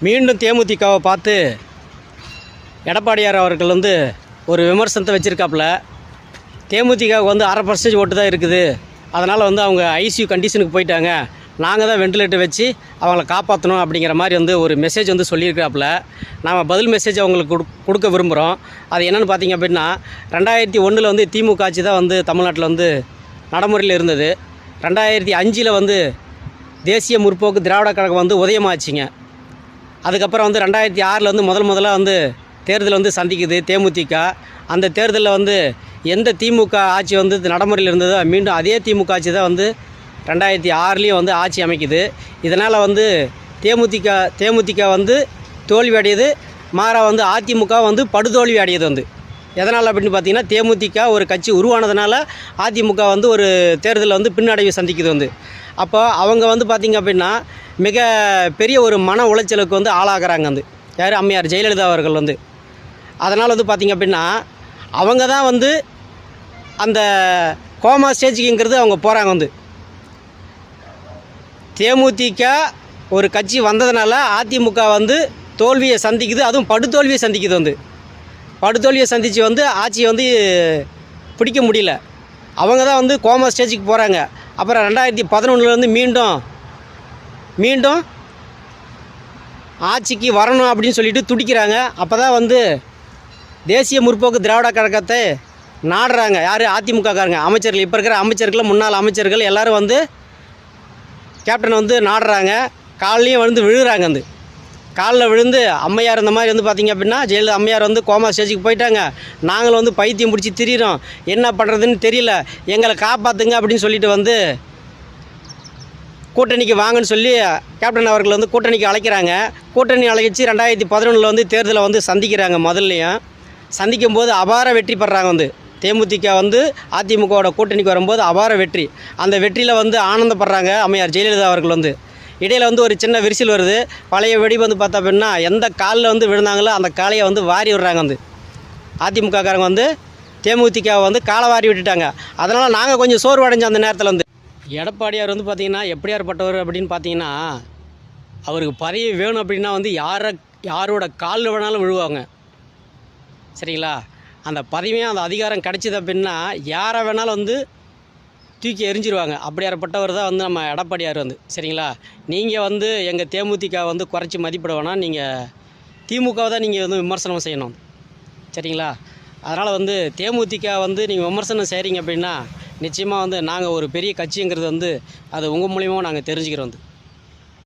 மீண்டும் தேமுதிகவை பார்த்து எடப்பாடியார் அவர்கள் வந்து ஒரு விமர்சனத்தை வச்சுருக்காப்புல. தேமுதிகவுக்கு வந்து 1/2% ஓட்டு தான் இருக்குது, அதனால் வந்து அவங்க ஐசியூ கண்டிஷனுக்கு போயிட்டாங்க, நாங்கள் தான் வெண்டிலேட்டர் வச்சு அவங்கள காப்பாற்றணும் அப்படிங்கிற மாதிரி வந்து ஒரு மெசேஜ் வந்து சொல்லியிருக்காப்புல. நாம் பதில் மெசேஜ் அவங்களுக்கு கொடுக்க விரும்புகிறோம். அது என்னென்னு பார்த்திங்க அப்படின்னா, 2001 வந்து திமுக ஆட்சி தான் வந்து தமிழ்நாட்டில் வந்து நடைமுறையில் இருந்தது. 2005 வந்து தேசிய முற்போக்கு திராவிட கழகம் வந்து உதயமாச்சுங்க. அதுக்கப்புறம் வந்து 2006 வந்து முதலாக வந்து தேர்தல் வந்து சந்திக்குது தேமுதிக. அந்த தேர்தலில் வந்து எந்த திமுக ஆட்சி வந்து நடைமுறையில் இருந்ததோ மீண்டும் அதே திமுக ஆட்சி தான் வந்து 2006 வந்து ஆட்சி அமைக்குது. இதனால் வந்து தேமுதிக வந்து தோல்வி அடையுது, மாறாக வந்து அதிமுக வந்து படுதோல்வி அடையுது. வந்து எதனால் அப்படின்னு பார்த்தீங்கன்னா, தேமுதிக ஒரு கட்சி உருவானதுனால அதிமுக வந்து ஒரு தேர்தலில் வந்து பின்னடைவு சந்திக்குது. வந்து அப்போ அவங்க வந்து பார்த்திங்க அப்படின்னா மிக பெரிய ஒரு மன உளைச்சலுக்கு வந்து ஆளாகிறாங்க. வந்து யார், அம்மையார் ஜெயலலிதா அவர்கள் வந்து. அதனால் வந்து பார்த்திங்க அப்படின்னா அவங்க தான் வந்து அந்த கோமா ஸ்டேஜுக்குங்கிறது அவங்க போகிறாங்க. வந்து தேமுதிக ஒரு கட்சி வந்ததுனால அதிமுக வந்து தோல்வியை சந்திக்குது, அதுவும் படுதோல்வியை சந்திக்குது. வந்து படுதோல்வியை சந்தித்து வந்து ஆட்சியை வந்து பிடிக்க முடியல. அவங்க தான் வந்து கோமா ஸ்டேஜுக்கு போகிறாங்க. அப்புறம் 2011 வந்து மீண்டும் ஆட்சிக்கு வரணும் அப்படின்னு சொல்லிட்டு துடிக்கிறாங்க. அப்போ தான் வந்து தேசிய முற்போக்கு திராவிட கழகத்தை நாடுறாங்க. யார், அதிமுகக்காரங்க அமைச்சர்கள், இப்போ இருக்கிற அமைச்சர்கள், முன்னாள் அமைச்சர்கள் எல்லோரும் வந்து கேப்டனை வந்து நாடுறாங்க. காலையும் வந்து விழுகிறாங்க. வந்து காலில் விழுந்து அம்மையார் இந்த மாதிரி வந்து பார்த்திங்க அப்படின்னா ஜெயலலிதா அம்மையார் வந்து கோமா ஸ்டேஜுக்கு போயிட்டாங்க, நாங்களும் வந்து பைத்தியம் பிடிச்சி திரியிறோம், என்ன பண்ணுறதுன்னு தெரியல, எங்களை காப்பாற்றுங்க அப்படின்னு சொல்லிட்டு வந்து கூட்டணிக்கு வாங்கன்னு சொல்லி கேப்டன் அவர்கள் வந்து கூட்டணிக்கு அழைக்கிறாங்க. கூட்டணி அழைச்சி 2011 வந்து தேர்தலை வந்து சந்திக்கிறாங்க. முதல்லையும் சந்திக்கும் போது அபார வெற்றி பெறாங்க. வந்து தேமுதிக வந்து அதிமுகவோட கூட்டணிக்கு வரும்போது அபார வெற்றி. அந்த வெற்றியில் வந்து ஆனந்தப்படுறாங்க அம்மையார் ஜெயலலிதா அவர்கள். வந்து இடையில் வந்து ஒரு சின்ன விரிசல் வருது. பழைய வெடி வந்து பார்த்தா அப்படின்னா எந்த காலில் வந்து விழுந்தாங்களோ அந்த காலையை வந்து வாரி விடுறாங்க. வந்து அதிமுகக்காரங்க வந்து தேமுதிகவை வந்து காலை வாரி விட்டுட்டாங்க. அதனால் நாங்கள் கொஞ்சம் சோர்வடைஞ்சோம் அந்த நேரத்தில். வந்து எடப்பாடியார் வந்து பார்த்திங்கன்னா எப்படியாற்பட்டவர் அப்படின்னு பார்த்தீங்கன்னா, அவருக்கு பதவி வேணும் அப்படின்னா வந்து யாரோட காலில் வேணாலும் விழுவாங்க, சரிங்களா? அந்த பதவியும் அந்த அதிகாரம் கிடச்சிது அப்படின்னா யாரை வேணாலும் வந்து தூக்கி எரிஞ்சிருவாங்க. அப்படியாற்பட்டவர் தான் வந்து நம்ம எடப்பாடியார். வந்து சரிங்களா? நீங்கள் வந்து எங்கள் தேமுதிக வந்து குறைச்சி மதிப்பிட வேணாம், நீங்கள் திமுகவை தான் நீங்கள் வந்து விமர்சனம் செய்யணும், சரிங்களா? அதனால் வந்து தேமுதிக வந்து நீங்கள் விமர்சனம் செய்கிறீங்க அப்படின்னா நிச்சயமாக வந்து நாங்கள் ஒரு பெரிய கட்சிங்கிறது வந்து அது உங்கள் மூலியமாக நாங்கள் தெரிஞ்சுக்கிறோம். வந்து